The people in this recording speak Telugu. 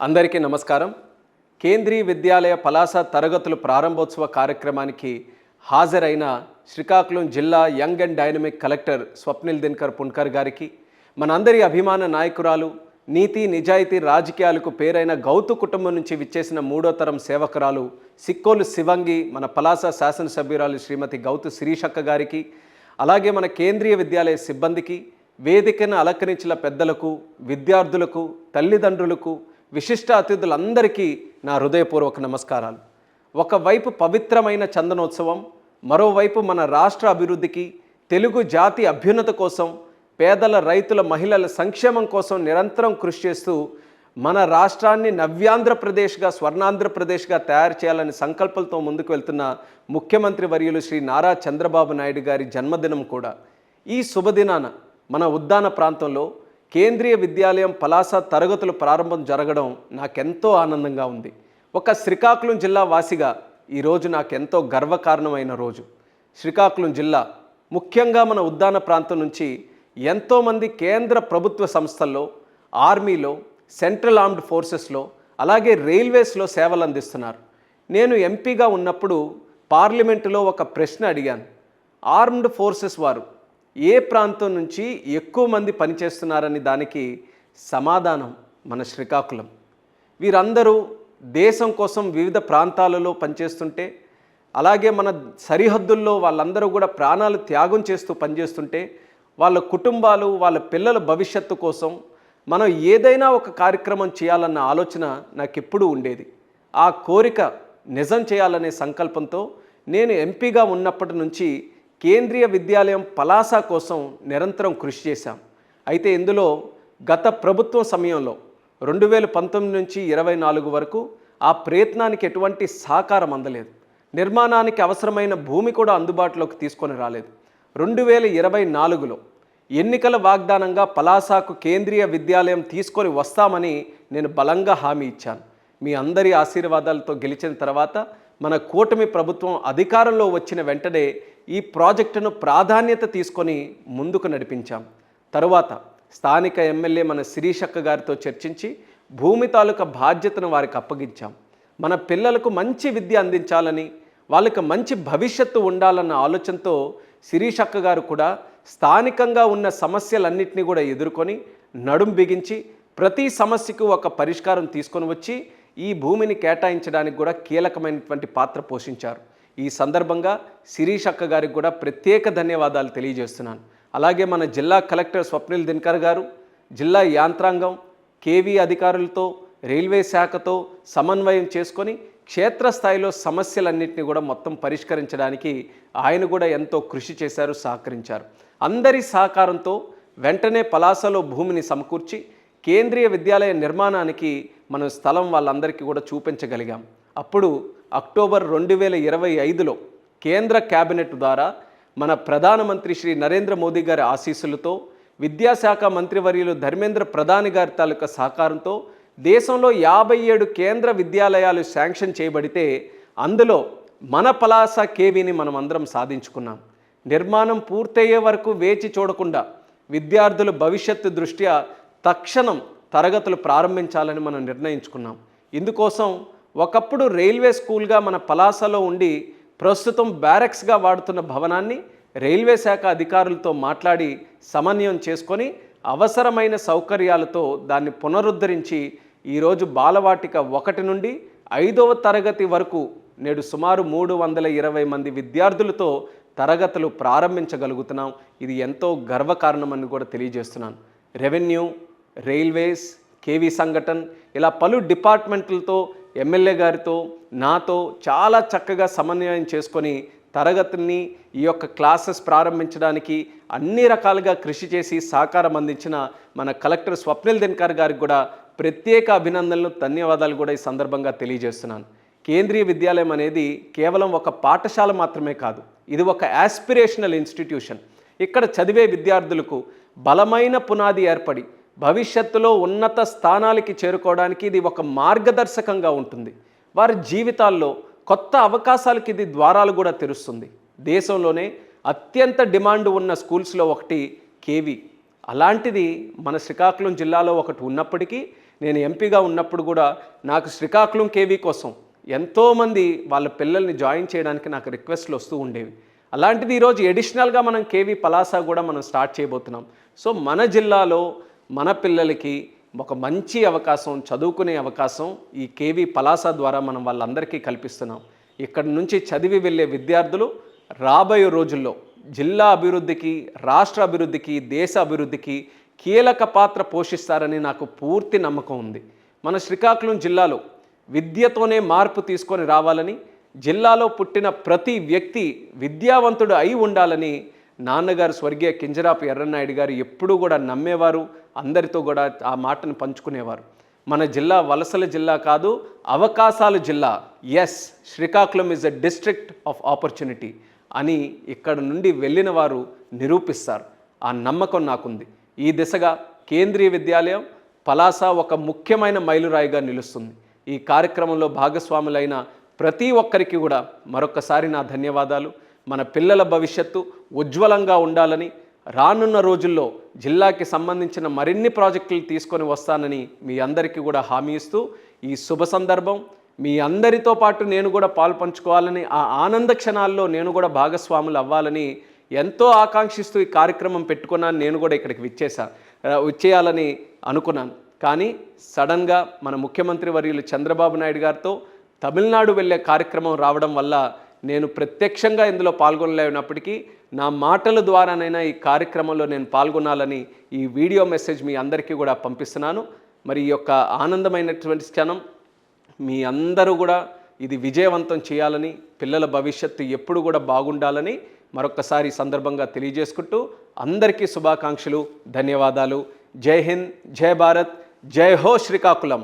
అందరికీ నమస్కారం. కేంద్రీయ విద్యాలయ పలాస తరగతుల ప్రారంభోత్సవ కార్యక్రమానికి హాజరైన శ్రీకాకుళం జిల్లా young and dynamic collector Swapnil Dinakar Punkar గారికి, మనందరి అభిమాన నాయకురాలు, నీతి నిజాయితీ రాజకీయాలకు పేరైన గౌతు కుటుంబం నుంచి విచ్చేసిన మూడో తరం సేవకురాలు సిక్కోలు శివంగి, మన పలాస శాసనసభ్యురాలు శ్రీమతి గౌతు శిరీషక్క గారికి, అలాగే మన కేంద్రీయ విద్యాలయ సిబ్బందికి, వేదికను అలంకరించిన పెద్దలకు, విద్యార్థులకు, తల్లిదండ్రులకు, విశిష్ట అతిథులందరికీ నా హృదయపూర్వక నమస్కారాలు. ఒకవైపు పవిత్రమైన చందనోత్సవం, మరోవైపు మన రాష్ట్ర అభివృద్ధికి, తెలుగు జాతి అభ్యున్నత కోసం, పేదల, రైతుల, మహిళల సంక్షేమం కోసం నిరంతరం కృషి చేస్తూ మన రాష్ట్రాన్ని నవ్యాంధ్రప్రదేశ్గా, స్వర్ణాంధ్రప్రదేశ్గా తయారు చేయాలని సంకల్పంతో ముందుకు వెళ్తున్న ముఖ్యమంత్రి వర్యులు శ్రీ నారా చంద్రబాబు నాయుడు గారి జన్మదినం కూడా. ఈ శుభదినాన మన ఉద్దాన ప్రాంతంలో కేంద్రీయ విద్యాలయం పలాస తరగతుల ప్రారంభం జరగడం నాకెంతో ఆనందంగా ఉంది. ఒక శ్రీకాకుళం జిల్లా వాసిగా ఈరోజు నాకెంతో గర్వకారణమైన రోజు. శ్రీకాకుళం జిల్లా, ముఖ్యంగా మన ఉద్దాన ప్రాంతం నుంచి ఎంతోమంది కేంద్ర ప్రభుత్వ సంస్థల్లో, ఆర్మీలో, సెంట్రల్ ఆర్మ్డ్ ఫోర్సెస్లో, అలాగే రైల్వేస్లో సేవలు అందిస్తున్నారు. నేను ఎంపీగా ఉన్నప్పుడు పార్లమెంటులో ఒక ప్రశ్న అడిగాను. ఆర్మ్డ్ ఫోర్సెస్ వారు ఏ ప్రాంతం నుంచి ఎక్కువ మంది పనిచేస్తున్నారని దానికి సమాధానం మన శ్రీకాకుళం. వీరందరూ దేశం కోసం వివిధ ప్రాంతాలలో పనిచేస్తుంటే, అలాగే మన సరిహద్దుల్లో వాళ్ళందరూ కూడా ప్రాణాలు త్యాగం చేస్తూ పనిచేస్తుంటే, వాళ్ళ కుటుంబాలు, వాళ్ళ పిల్లల భవిష్యత్తు కోసం మనం ఏదైనా ఒక కార్యక్రమం చేయాలన్న ఆలోచన నాకు ఎప్పుడూ ఉండేది. ఆ కోరిక నిజం చేయాలనే సంకల్పంతో నేను ఎంపీగా ఉన్నప్పటి నుంచి కేంద్రీయ విద్యాలయం పలాస కోసం నిరంతరం కృషి చేశాం. అయితే ఇందులో గత ప్రభుత్వం సమయంలో 2019 నుంచి 24 వరకు ఆ ప్రయత్నానికి ఎటువంటి సహకారం అందలేదు. నిర్మాణానికి అవసరమైన భూమి కూడా అందుబాటులోకి తీసుకొని రాలేదు. 2024లో ఎన్నికల వాగ్దానంగా పలాసకు కేంద్రీయ విద్యాలయం తీసుకొని వస్తామని నేను బలంగా హామీ ఇచ్చాను. మీ అందరి ఆశీర్వాదాలతో గెలిచిన తర్వాత మన కూటమి ప్రభుత్వం అధికారంలో వచ్చిన వెంటనే ఈ ప్రాజెక్టును ప్రాధాన్యత తీసుకొని ముందుకు నడిపించాం. తరువాత స్థానిక ఎమ్మెల్యే మన శిరీషక్క గారితో చర్చించి భూమి తాలూకా బాధ్యతను వారికి అప్పగించాం. మన పిల్లలకు మంచి విద్య అందించాలని, వాళ్ళకి మంచి భవిష్యత్తు ఉండాలన్న ఆలోచనతో శిరీషక్క గారు కూడా స్థానికంగా ఉన్న సమస్యలన్నింటినీ కూడా ఎదుర్కొని నడుం బిగించి ప్రతి సమస్యకు ఒక పరిష్కారం తీసుకొని వచ్చి ఈ భూమిని కేటాయించడానికి కూడా కీలకమైనటువంటి పాత్ర పోషించారు. ఈ సందర్భంగా శిరీషక్క గారికి కూడా ప్రత్యేక ధన్యవాదాలు తెలియజేస్తున్నాను. అలాగే మన జిల్లా కలెక్టర్ స్వప్నిల్ దినకర్ గారు, జిల్లా యాంత్రాంగం, కేవీ అధికారులతో, రైల్వే శాఖతో సమన్వయం చేసుకొని క్షేత్రస్థాయిలో సమస్యలన్నింటినీ కూడా మొత్తం పరిష్కరించడానికి ఆయన కూడా ఎంతో కృషి చేశారు, సహకరించారు. అందరి సహకారంతో వెంటనే పలాసలో భూమిని సమకూర్చి కేంద్రీయ విద్యాలయ నిర్మాణానికి మనం స్థలం వాళ్ళందరికీ కూడా చూపించగలిగాం. అప్పుడు అక్టోబర్ 2025లో కేంద్ర కేబినెట్ ద్వారా మన ప్రధానమంత్రి శ్రీ నరేంద్ర మోదీ గారి ఆశీస్సులతో, విద్యాశాఖ మంత్రివర్యులు ధర్మేంద్ర ప్రధాని గారి తాలూకా సహకారంతో దేశంలో 57 కేంద్ర విద్యాలయాలు శాంక్షన్ చేయబడితే అందులో మన పలాస కేవీని మనం అందరం సాధించుకున్నాం. నిర్మాణం పూర్తయ్యే వరకు వేచి చూడకుండా విద్యార్థుల భవిష్యత్తు దృష్ట్యా తక్షణం తరగతులు ప్రారంభించాలని మనం నిర్ణయించుకున్నాం. ఇందుకోసం ఒకప్పుడు రైల్వే స్కూల్గా మన పలాసలో ఉండి ప్రస్తుతం బ్యారెక్స్గా వాడుతున్న భవనాన్ని రైల్వే శాఖ అధికారులతో మాట్లాడి సమన్వయం చేసుకొని అవసరమైన సౌకర్యాలతో దాన్ని పునరుద్ధరించి ఈరోజు బాలవాటిక 1 నుండి 5వ తరగతి వరకు నేడు సుమారు 320 మంది విద్యార్థులతో తరగతులు ప్రారంభించగలుగుతున్నాం. ఇది ఎంతో గర్వకారణమని కూడా తెలియజేస్తున్నాను. రెవెన్యూ, రైల్వేస్, కేవీ సంఘటన్, ఇలా పలు డిపార్ట్మెంట్లతో, ఎమ్మెల్యే గారితో, నాతో చాలా చక్కగా సమన్వయం చేసుకొని తరగతిని, ఈ యొక్క క్లాసెస్ ప్రారంభించడానికి అన్ని రకాలుగా కృషి చేసి సహకారం అందించిన మన కలెక్టర్ స్వప్నిల్ దినకర్ గారికి కూడా ప్రత్యేక అభినందనలు, ధన్యవాదాలు కూడా ఈ సందర్భంగా తెలియజేస్తున్నాను. కేంద్రీయ విద్యాలయం అనేది కేవలం ఒక పాఠశాల మాత్రమే కాదు, ఇది ఒక యాస్పిరేషనల్ ఇన్స్టిట్యూషన్. ఇక్కడ చదివే విద్యార్థులకు బలమైన పునాది ఏర్పడి భవిష్యత్తులో ఉన్నత స్థానాలకి చేరుకోవడానికి ఇది ఒక మార్గదర్శకంగా ఉంటుంది. వారి జీవితాల్లో కొత్త అవకాశాలకి ఇది ద్వారాలు కూడా తెరుస్తుంది. దేశంలోనే అత్యంత డిమాండ్ ఉన్న స్కూల్స్లో ఒకటి కేవీ. అలాంటిది మన శ్రీకాకుళం జిల్లాలో ఒకటి ఉన్నప్పటికీ నేను ఎంపీగా ఉన్నప్పుడు కూడా నాకు శ్రీకాకుళం కేవీ కోసం ఎంతోమంది వాళ్ళ పిల్లల్ని జాయిన్ చేయడానికి నాకు రిక్వెస్ట్లు వస్తూ ఉండేవి. అలాంటిది ఈరోజు ఎడిషనల్గా మనం కేవీ పలాస కూడా మనం స్టార్ట్ చేయబోతున్నాం. సో మన జిల్లాలో మన పిల్లలకి ఒక మంచి అవకాశం, చదువుకునే అవకాశం ఈ కేవీ పలాస ద్వారా మనం వాళ్ళందరికీ కల్పిస్తున్నాం. ఇక్కడి నుంచి చదివి వెళ్ళే విద్యార్థులు రాబోయే రోజుల్లో జిల్లా అభివృద్ధికి, రాష్ట్ర అభివృద్ధికి, దేశ అభివృద్ధికి కీలక పాత్ర పోషిస్తారని నాకు పూర్తి నమ్మకం ఉంది. మన శ్రీకాకుళం జిల్లాలో విద్యతోనే మార్పు తీసుకొని రావాలని, జిల్లాలో పుట్టిన ప్రతి వ్యక్తి విద్యావంతుడు అయి ఉండాలని నాన్నగారు స్వర్గీయ కింజరాపు ఎర్రన్నాయుడు గారు ఎప్పుడూ కూడా నమ్మేవారు. అందరితో కూడా ఆ మాటను పంచుకునేవారు. మన జిల్లా వలసల జిల్లా కాదు, అవకాశాల జిల్లా. Yes, Srikakulam is a district of opportunity అని ఇక్కడ నుండి వెళ్ళిన వారు నిరూపిస్తారు. ఆ నమ్మకం నాకుంది. ఈ దిశగా కేంద్రీయ విద్యాలయం పలాస ఒక ముఖ్యమైన మైలురాయిగా నిలుస్తుంది. ఈ కార్యక్రమంలో భాగస్వాములైన ప్రతి ఒక్కరికి కూడా మరొకసారి నా ధన్యవాదాలు. మన పిల్లల భవిష్యత్తు ఉజ్వలంగా ఉండాలని, రానున్న రోజుల్లో జిల్లాకి సంబంధించిన మరిన్ని ప్రాజెక్టులు తీసుకొని వస్తానని మీ అందరికీ కూడా హామీ ఇస్తూ, ఈ శుభ సందర్భం మీ అందరితో పాటు నేను కూడా పాల్పంచుకోవాలని, ఆ ఆనంద క్షణాల్లో నేను కూడా భాగస్వాములు అవ్వాలని ఎంతో ఆకాంక్షిస్తూ ఈ కార్యక్రమం పెట్టుకున్నాను. నేను కూడా ఇక్కడికి వచ్చేయాలని అనుకున్నాను. కానీ సడన్గా మన ముఖ్యమంత్రి వర్యులు చంద్రబాబు నాయుడు గారితో తమిళనాడు వెళ్ళే కార్యక్రమం రావడం వల్ల నేను ప్రత్యక్షంగా ఇందులో పాల్గొనలేనప్పటికీ నా మాటల ద్వారానైనా ఈ కార్యక్రమంలో నేను పాల్గొనాలని ఈ వీడియో మెసేజ్ మీ అందరికీ కూడా పంపిస్తున్నాను. మరి ఈ యొక్క ఆనందమైనటువంటి క్షణం మీ అందరూ కూడా ఇది విజయవంతం చేయాలని, పిల్లల భవిష్యత్తు ఎప్పుడు కూడా బాగుండాలని మరొకసారి సందర్భంగా తెలియజేసుకుంటూ అందరికీ శుభాకాంక్షలు, ధన్యవాదాలు. జై హింద్, జై భారత్, జై హో శ్రీకాకుళం.